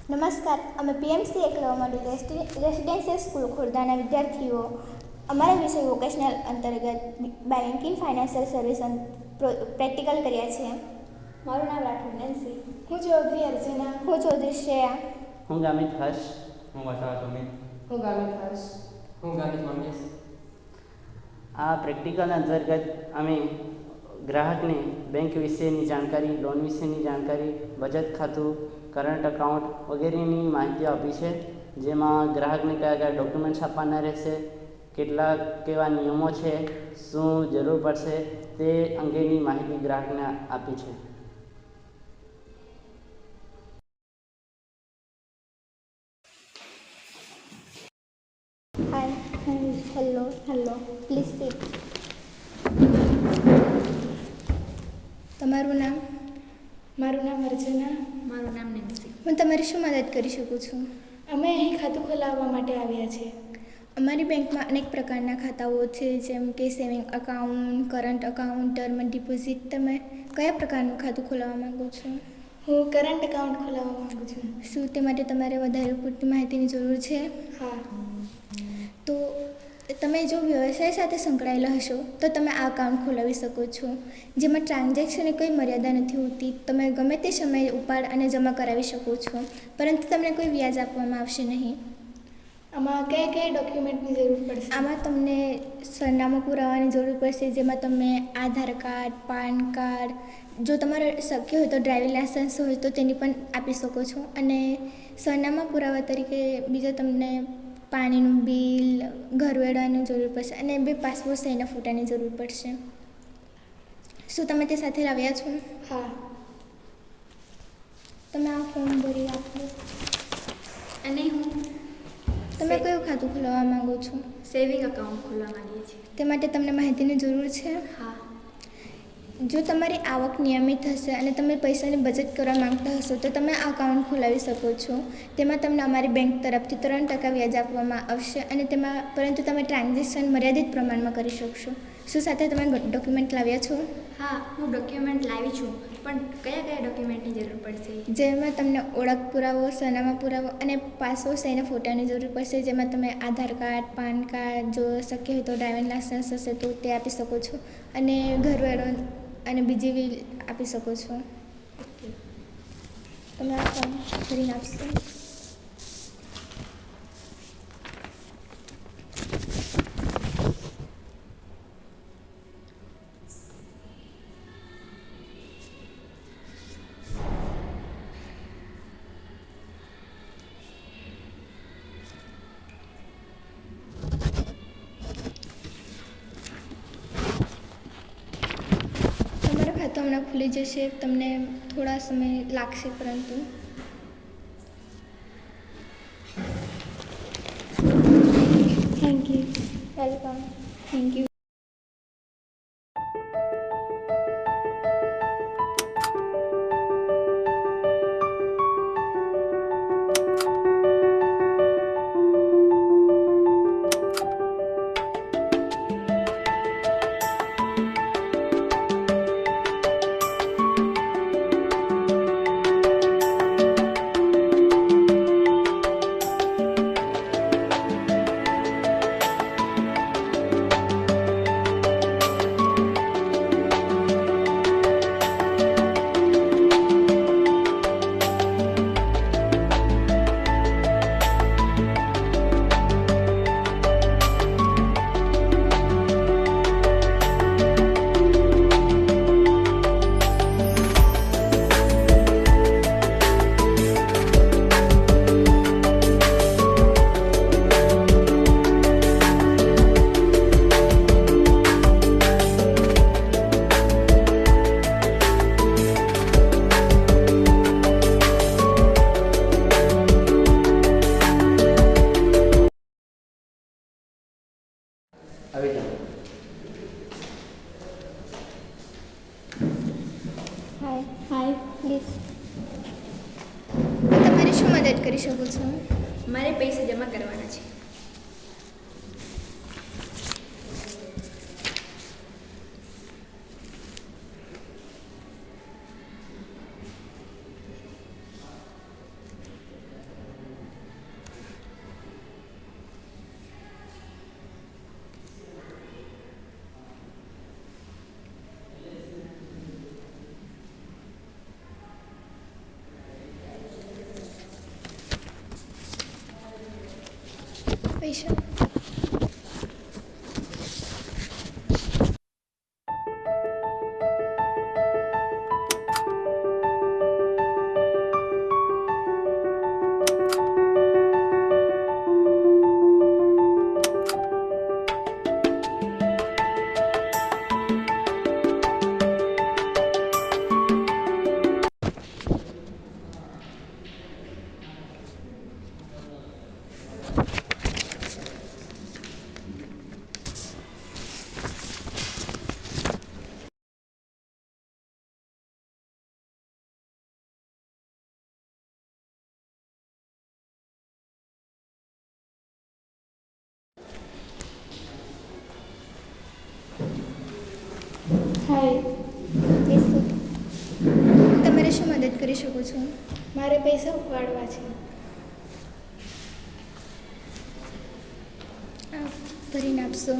નમસ્કાર, અમે PMC Eklavya model residential school ખોરડાના વિદ્યાર્થીઓ અમારા વિષય વોકેશનલ અંતર્ગત બેન્કિંગ ફાઇનાન્શિયલ સર્વિસ પ્રેક્ટિકલ કર્યા છે. મારું નામ રાઠોડ નેન્સી. હું ચૌધરી અર્ચના. હું ચૌધરી શ્રેયા. હું ગામિત હર્ષ. હું વસાવા સુમિત. હું ગામિત હર્ષ. હું ગામિત મંગેશ. આ પ્રેક્ટિકલ અંતર્ગત અમે ગ્રાહકને બેંક વિશેની જાણકારી, લોન વિશેની જાણકારી, બચત ખાતું, કરંટ અકાઉન્ટ વગેરેની માહિતી આપી છે. જેમાં ગ્રાહકને કયા કયા ડોક્યુમેન્ટ્સ આપવાના રહેશે, કેટલા કેવા નિયમો છે, શું જરૂર પડશે તે અંગેની માહિતી ગ્રાહકને આપી છે. હાય, હેલો, પ્લીઝ સ્પીક. તમારું નામ? મારું નામ અર્ચના. મારું નામ નેન્સી. હું તમારી શું મદદ કરી શકું છું? અમે અહીં ખાતું ખોલાવવા માટે આવ્યા છે. અમારી બેંકમાં અનેક પ્રકારના ખાતાઓ છે, જેમ કે saving account, current account, term deposit. તમે કયા પ્રકારનું ખાતું ખોલાવવા માંગો છો? હું કરંટ એકાઉન્ટ ખોલાવવા માંગુ છું. શું તે માટે તમારે વધારે પૂરતી માહિતીની જરૂર છે? હા. તો તમે જો વ્યવસાય સાથે સંકળાયેલા હશો તો તમે આ એકાઉન્ટ ખોલાવી શકો છો, જેમાં ટ્રાન્ઝેક્શનની કોઈ મર્યાદા નથી હોતી. તમે ગમે તે સમયે ઉપાડ અને જમા કરાવી શકો છો, પરંતુ તમને કોઈ વ્યાજ આપવામાં આવશે નહીં. આમાં કયા કયા ડોક્યુમેન્ટની જરૂર પડશે? આમાં તમને સરનામું પુરાવાની જરૂર પડશે, જેમાં તમે આધાર કાર્ડ, પાન કાર્ડ, જો તમારે શક્ય હોય તો ડ્રાઇવિંગ લાયસન્સ હોય તો તેની પણ આપી શકો છો. અને સરનામા પુરાવા તરીકે બીજા તમને પાણીનું બિલ, ઘરવેરાની જરૂર પડશે અને 2 પાસપોર્ટ સાઇઝના ફોટાની જરૂર પડશે. શું તમે તે સાથે લાવ્યા છો? હા. તમે આ ફોર્મ ભરી આપો. અને હું તમે કયું ખાતું ખોલાવવા માંગો છો? સેવિંગ અકાઉન્ટ ખોલવા માંગીએ છીએ. તે માટે તમને માહિતીની જરૂર છે? હા. જો તમારી આવક નિયમિત હશે અને તમે પૈસાની બચત કરવા માંગતા હશો તો તમે આ એકાઉન્ટ ખોલાવી શકો છો. તેમાં તમને અમારી બેંક તરફથી 3% વ્યાજ આપવામાં આવશે અને પરંતુ તમે ટ્રાન્ઝેક્શન મર્યાદિત પ્રમાણમાં કરી શકશો. શું સાથે તમે ડોક્યુમેન્ટ લાવ્યા છો? હા, હું ડોક્યુમેન્ટ લાવી છું, પણ કયા કયા ડોક્યુમેન્ટની જરૂર પડશે? જેમાં તમને ઓળખ પુરાવો, સરનામા પુરાવો અને પાસપોર્ટ સાઇઝના ફોટાની જરૂર પડશે. જેમાં તમે આધાર કાર્ડ, પાન કાર્ડ, જો શક્ય હોય તો ડ્રાઇવિંગ લાયસન્સ હશે તો તે આપી શકો છો અને ઘરવેરો અને બીજી બી આપી શકો છો. ઓકે. તમે આ ફોર્મ ભરીને આપશો. તમારું ખાતું હમણાં ખુલી જશે. તમને થોડા સમય લાગશે, પરંતુ thank you. Welcome. Thank you. આવી જાઓ. હાય, પ્લીઝ. હું તમારી શું મદદ કરી શકું છું? મારે પૈસા જમા કરવાના છે. પૈસા. હાય. બેસો. તમારે શું મદદ કરી શકું છું? મારે પૈસા ઉપાડવા છે. ભરીને આપશો.